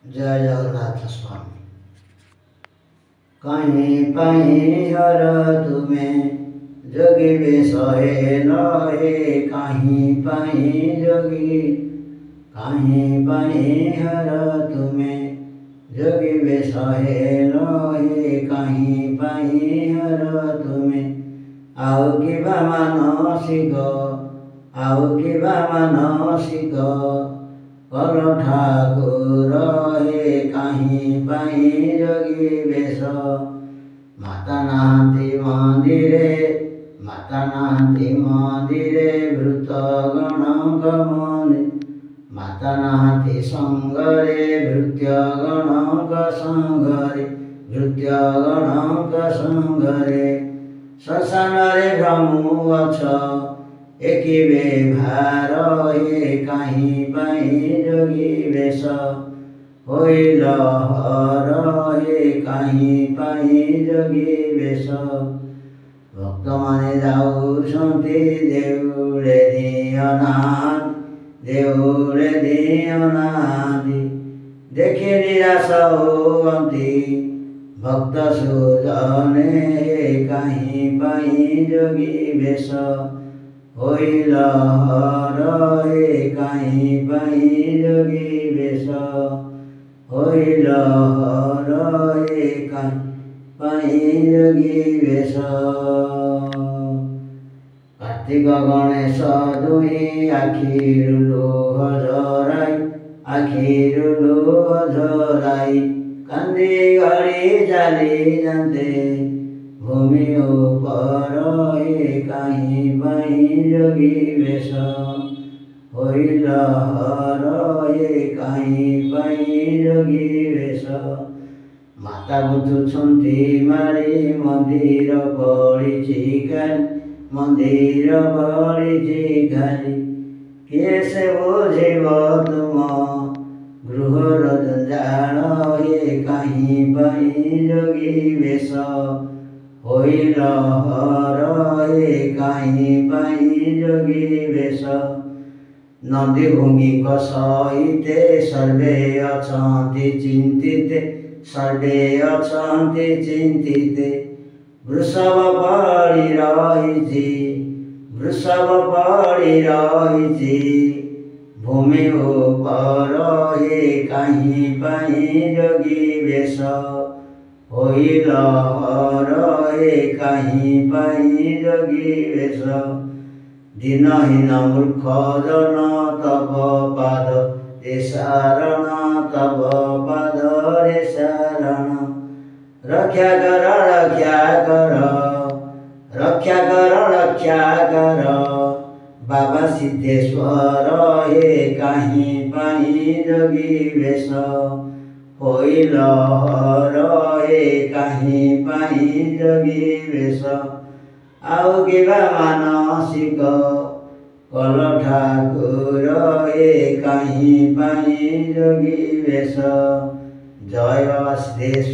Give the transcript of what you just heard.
जय जगन्नाथ स्वामी। कहीं पाई हर तुम्हें जोगी बेश हे नहे, कहीं पाई जोगी कहीं पाई हर तुम्हें जोगी बेश हे नहे, कहीं पाई हर तुम्हें आउ किबा मानसिक कल ठाकुर हे, कहीं पाई जोगी बेश माता नाहांती मंदिरे भृत गणक मने, माता नाहांती संगरे भृत्य गणक संगरे श्मशान रे भ्रमु अछ एकिबे भार हे, कहीं पाई जोगी बेश होइल हर हे, कहीं पाई जोगी बेश भक्त माने जाउछन्ति देउले दिअनाथि देखि निराश होअन्ति भक्त सुजने हे, कहीं पाई जोगी बेश होइल हर हे, कहीं पाई जोगी बेश होइल हर हे, कहीं पाई जोगी बेश कार्तिक गणेश दुई आखिरु लुह झराई कांदी गड़ी जाली जाते भूमि ऊपर हे, कहीं पाई जोगी बेश होइल हर हे, कहीं पाई जोगी बेश माता बुझुछन्ति मारी मंदिर पड़िछि खाली किए से बुझिब तुम गृहर जंजाल हे, कहीं पाई जोगी बेश होइल हर हे, कहीं पाई जोगी बेश नदी भूमिक सहिते सर्वे अछन्ति चिंतिते वृषभ पड़ी रहिछि भूमि ऊपर हे, कहीं पाई जोगी बेश होइल हर हे, कहीं पाई जोगी बेश दीनहीन मूर्ख जन तब पाद रे शरण रक्षा कर बाबा सिद्धेश्वर हे, कहीं पाई जोगी बेश होइल हर हे, कहीं पाई जोगी बेश आउ किबा मानसिक कल ठाकुर हे, कहीं पाई जोगी बेश जय बाबा सिद्धेश्वर।